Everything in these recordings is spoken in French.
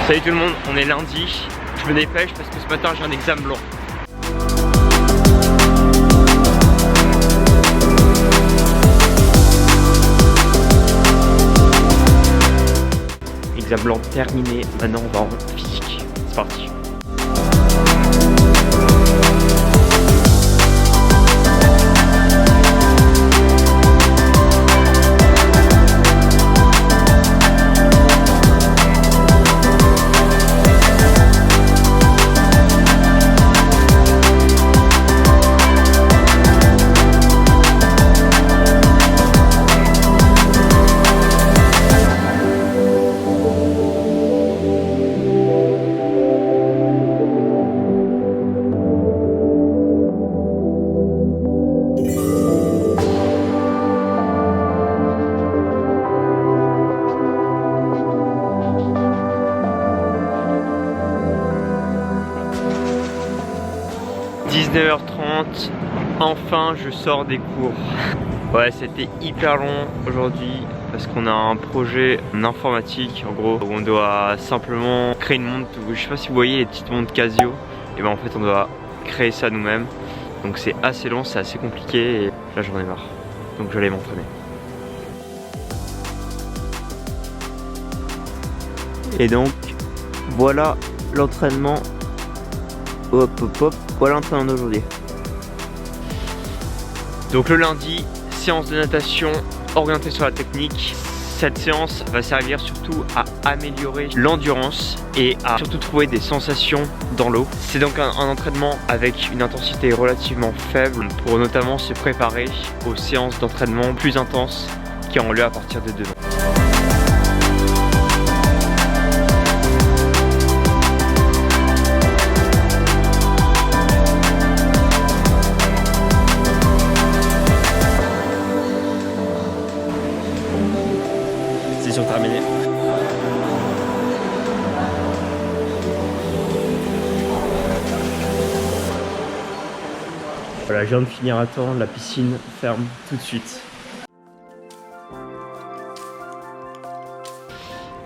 Salut tout le monde, on est lundi. Je me dépêche parce que ce matin j'ai un examen blanc. Examen blanc terminé, maintenant on va en physique. C'est parti. – 19h30, enfin je sors des cours. Ouais, c'était hyper long aujourd'hui parce qu'on a un projet en informatique en gros où on doit simplement créer une montre. Je sais pas si vous voyez les petites montres Casio, et ben en fait on doit créer ça nous-mêmes. Donc c'est assez long, c'est assez compliqué et là j'en ai marre. Donc je vais aller m'entraîner. Et donc voilà l'entraînement. Hop hop hop, voilà l'entraînement d'aujourd'hui. Donc le lundi, séance de natation orientée sur la technique. Cette séance va servir surtout à améliorer l'endurance et à surtout trouver des sensations dans l'eau. C'est donc un entraînement avec une intensité relativement faible pour notamment se préparer aux séances d'entraînement plus intenses qui auront lieu à partir de demain. Session terminée. Voilà, je viens de finir à temps, la piscine ferme tout de suite.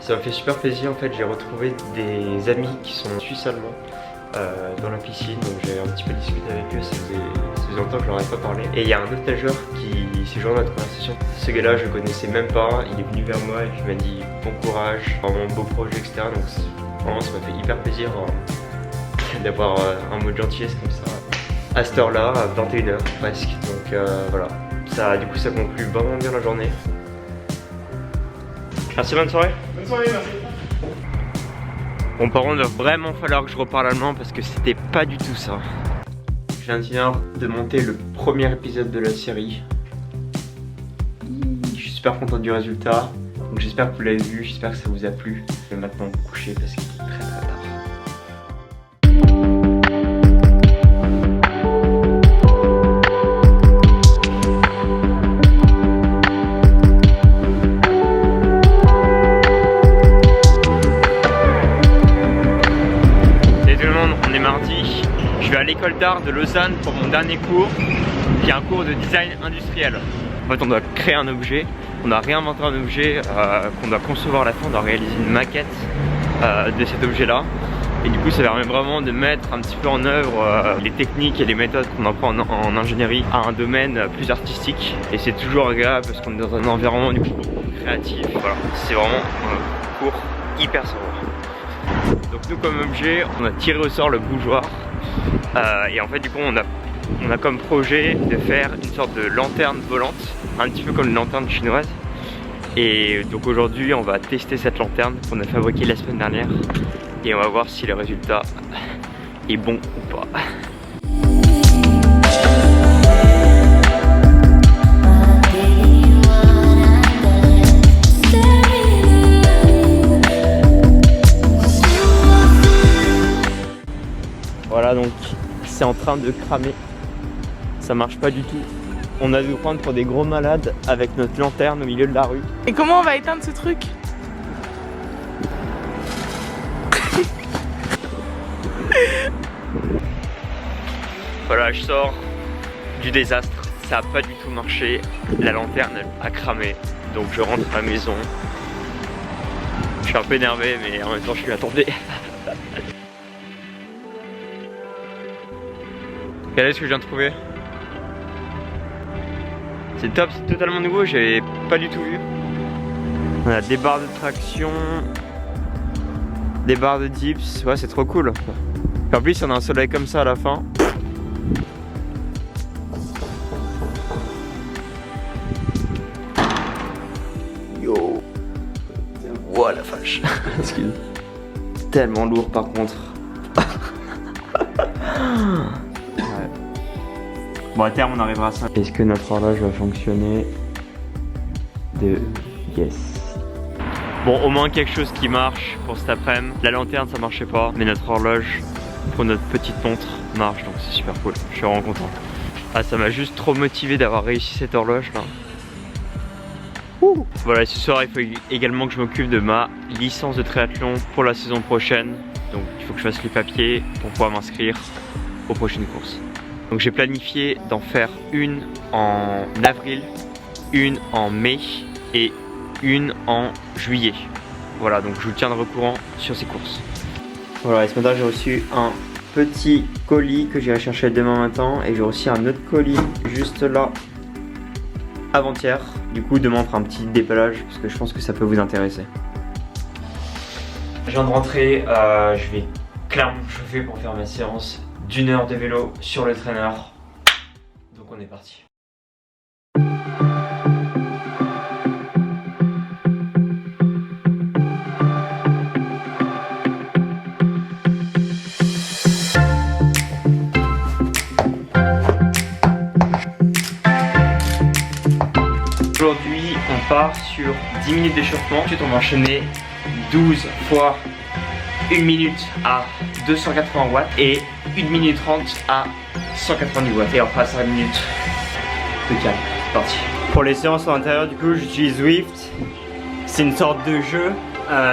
Ça m'a fait super plaisir en fait, j'ai retrouvé des amis qui sont suisses-allemands dans la piscine, donc j'ai un petit peu discuté avec eux, ça faisait longtemps que je leur avais pas parlé. Et il y a un autre nageur qui s'est joint à notre conversation. Ce gars-là, je le connaissais même pas, il est venu vers moi et puis il m'a dit bon courage, vraiment beau projet, etc. Donc vraiment ça m'a fait hyper plaisir d'avoir un mot de gentillesse comme ça à cette heure-là, à 21h presque. Donc voilà, du coup ça conclut vraiment bien la journée. Merci, bonne soirée. Bonne soirée, merci. Bon, par contre, il va vraiment falloir que je reparle allemand parce que c'était pas du tout ça. Je viens de monter le premier épisode de la série. Je suis super content du résultat. Donc j'espère que vous l'avez vu, j'espère que ça vous a plu. Je vais maintenant me coucher parce qu'il est très tard. Je vais à l'école d'art de Lausanne pour mon dernier cours, qui est un cours de design industriel. En fait, on doit créer un objet, on doit réinventer un objet qu'on doit concevoir à la fin, on doit réaliser une maquette de cet objet-là. Et du coup, ça permet vraiment de mettre un petit peu en œuvre les techniques et les méthodes qu'on apprend en ingénierie à un domaine plus artistique. Et c'est toujours agréable parce qu'on est dans un environnement du coup créatif. Voilà, c'est vraiment un cours hyper sympa. Donc nous, comme objet, on a tiré au sort le bougeoir. Et en fait du coup on a comme projet de faire une sorte de lanterne volante, un petit peu comme une lanterne chinoise. Et donc aujourd'hui on va tester cette lanterne qu'on a fabriquée la semaine dernière et on va voir si le résultat est bon ou pas. Voilà, donc c'est en train de cramer, ça marche pas du tout. On a dû prendre pour des gros malades avec notre lanterne au milieu de la rue. Et comment on va éteindre ce truc? Voilà, je sors du désastre, ça a pas du tout marché, la lanterne a cramé, donc je rentre à la maison. Je suis un peu énervé, mais en même temps je suis attendé. Regardez ce que je viens de trouver. C'est top, c'est totalement nouveau, j'avais pas du tout vu. On a des barres de traction, des barres de dips, ouais c'est trop cool. Et en plus on a un soleil comme ça à la fin. Yo, wow la vache. Excuse. Tellement lourd par contre. Ouais. Bon à terme on arrivera à ça. Est-ce que notre horloge va fonctionner? Yes. Bon au moins quelque chose qui marche pour cet après-midi. La lanterne ça marchait pas, mais notre horloge pour notre petite montre marche, donc c'est super cool. Je suis vraiment content. Ah ça m'a juste trop motivé d'avoir réussi cette horloge là. Ouh. Voilà, ce soir il faut également que je m'occupe de ma licence de triathlon pour la saison prochaine. Donc il faut que je fasse les papiers pour pouvoir m'inscrire aux prochaines courses. Donc j'ai planifié d'en faire une en avril, une en mai et une en juillet. Voilà, donc je vous tiendrai au courant sur ces courses. Voilà, et ce matin j'ai reçu un petit colis que j'irai chercher demain matin et j'ai reçu un autre colis juste là avant-hier. Du coup demain on fera un petit dépellage parce que je pense que ça peut vous intéresser. Je viens de rentrer, je vais clairement me chauffer pour faire ma séance d'1 heure de vélo sur le trainer. Donc on est parti. Aujourd'hui on part sur 10 minutes d'échauffement, ensuite on va enchaîner 12 fois 1 minute à 280 watts et 1 minute 30 à 190 watts et on fera 5 minutes de calme. C'est parti. Pour les séances à l'intérieur du coup j'utilise Zwift. C'est une sorte de jeu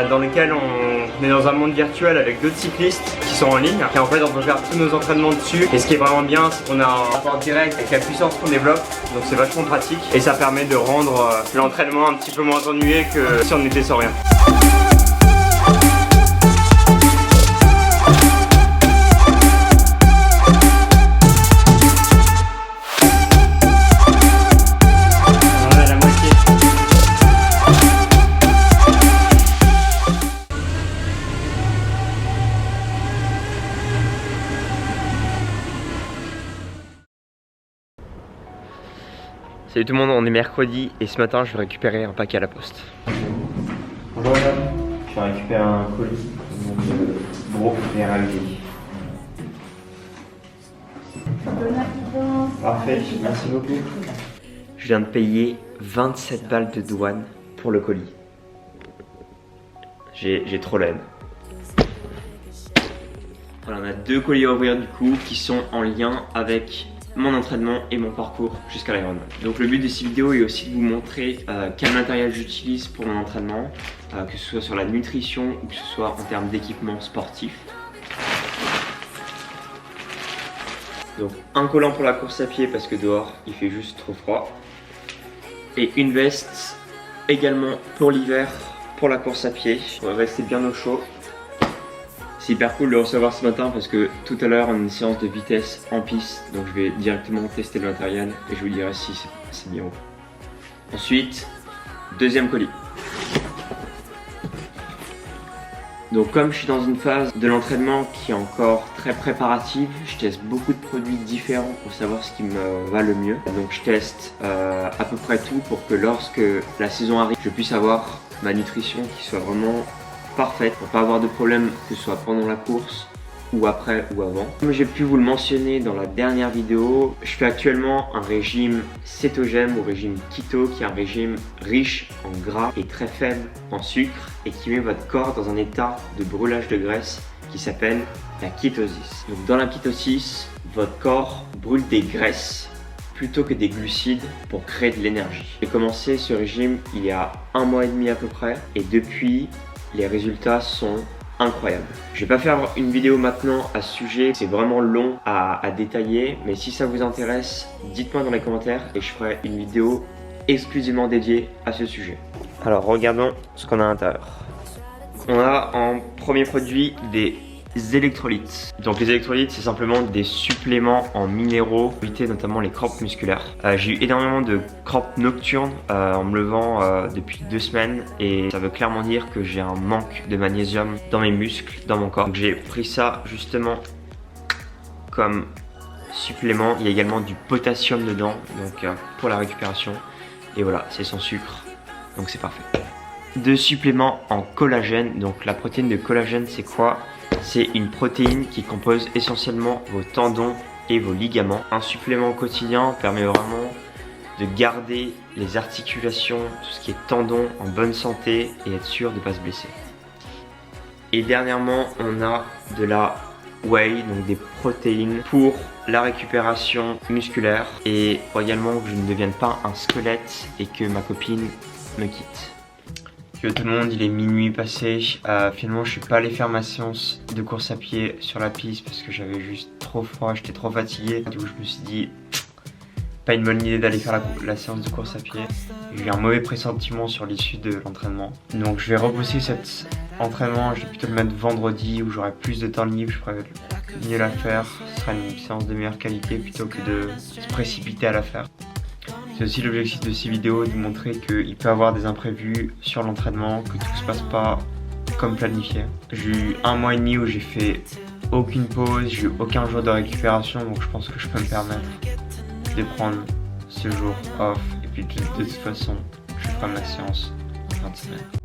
dans lequel on est dans un monde virtuel avec d'autres cyclistes qui sont en ligne et en fait on peut faire tous nos entraînements dessus et ce qui est vraiment bien c'est qu'on a un rapport direct avec la puissance qu'on développe donc c'est vachement pratique et ça permet de rendre l'entraînement un petit peu moins ennuyé que si on était sans rien. Salut tout le monde, on est mercredi et ce matin je vais récupérer un paquet à la poste. Bonjour madame, je vais récupérer un colis. Gros et réalisé. Parfait, merci beaucoup. Je viens de payer 27 balles de douane pour le colis. J'ai trop la haine. Voilà, on a 2 colis à ouvrir du coup qui sont en lien avec mon entraînement et mon parcours jusqu'à l'Ironman. Donc le but de ces vidéos est aussi de vous montrer quel matériel j'utilise pour mon entraînement, que ce soit sur la nutrition ou que ce soit en termes d'équipement sportif. Donc un collant pour la course à pied parce que dehors il fait juste trop froid. Et une veste également pour l'hiver pour la course à pied. On va rester bien au chaud. C'est hyper cool de le recevoir ce matin parce que tout à l'heure on a une séance de vitesse en piste. Donc je vais directement tester le matériel et je vous dirai si c'est bien ou pas. Ensuite, deuxième colis. Donc comme je suis dans une phase de l'entraînement qui est encore très préparative, je teste beaucoup de produits différents pour savoir ce qui me va le mieux. Donc je teste à peu près tout pour que lorsque la saison arrive, je puisse avoir ma nutrition qui soit vraiment parfaite pour pas avoir de problème que ce soit pendant la course ou après ou avant. Comme j'ai pu vous le mentionner dans la dernière vidéo, je fais actuellement un régime cétogène ou régime keto qui est un régime riche en gras et très faible en sucre et qui met votre corps dans un état de brûlage de graisse qui s'appelle la kétosis. Donc dans la kétosis, votre corps brûle des graisses plutôt que des glucides pour créer de l'énergie. J'ai commencé ce régime il y a 1 mois et demi à peu près et depuis les résultats sont incroyables. Je vais pas faire une vidéo maintenant à ce sujet, c'est vraiment long à détailler, mais si ça vous intéresse, dites-moi dans les commentaires et je ferai une vidéo exclusivement dédiée à ce sujet. Alors regardons ce qu'on a à l'intérieur. On a en premier produit des électrolytes. Donc les électrolytes, c'est simplement des suppléments en minéraux pour éviter notamment les crampes musculaires. J'ai eu énormément de crampes nocturnes en me levant depuis 2 semaines et ça veut clairement dire que j'ai un manque de magnésium dans mes muscles, dans mon corps. Donc j'ai pris ça justement comme supplément. Il y a également du potassium dedans, donc pour la récupération. Et voilà, c'est sans sucre, donc c'est parfait. 2 suppléments en collagène. Donc la protéine de collagène, c'est quoi? C'est une protéine qui compose essentiellement vos tendons et vos ligaments. Un supplément au quotidien permet vraiment de garder les articulations, tout ce qui est tendons en bonne santé et être sûr de ne pas se blesser. Et dernièrement, on a de la whey, donc des protéines pour la récupération musculaire et pour également que je ne devienne pas un squelette et que ma copine me quitte. Yo tout le monde, il est minuit passé. Finalement, je suis pas allé faire ma séance de course à pied sur la piste parce que j'avais juste trop froid, j'étais trop fatigué. Du coup, je me suis dit, pas une bonne idée d'aller faire la séance de course à pied. J'ai eu un mauvais pressentiment sur l'issue de l'entraînement. Donc, je vais repousser cet entraînement. Je vais plutôt le mettre vendredi où j'aurai plus de temps libre. Je pourrais mieux la faire. Ce sera une séance de meilleure qualité plutôt que de se précipiter à la faire. C'est aussi l'objectif de ces vidéos, de montrer qu'il peut y avoir des imprévus sur l'entraînement, que tout ne se passe pas comme planifié. J'ai eu 1 mois et demi où j'ai fait aucune pause, j'ai eu aucun jour de récupération, donc je pense que je peux me permettre de prendre ce jour off. Et puis de toute façon, je ferai ma séance en fin de semaine.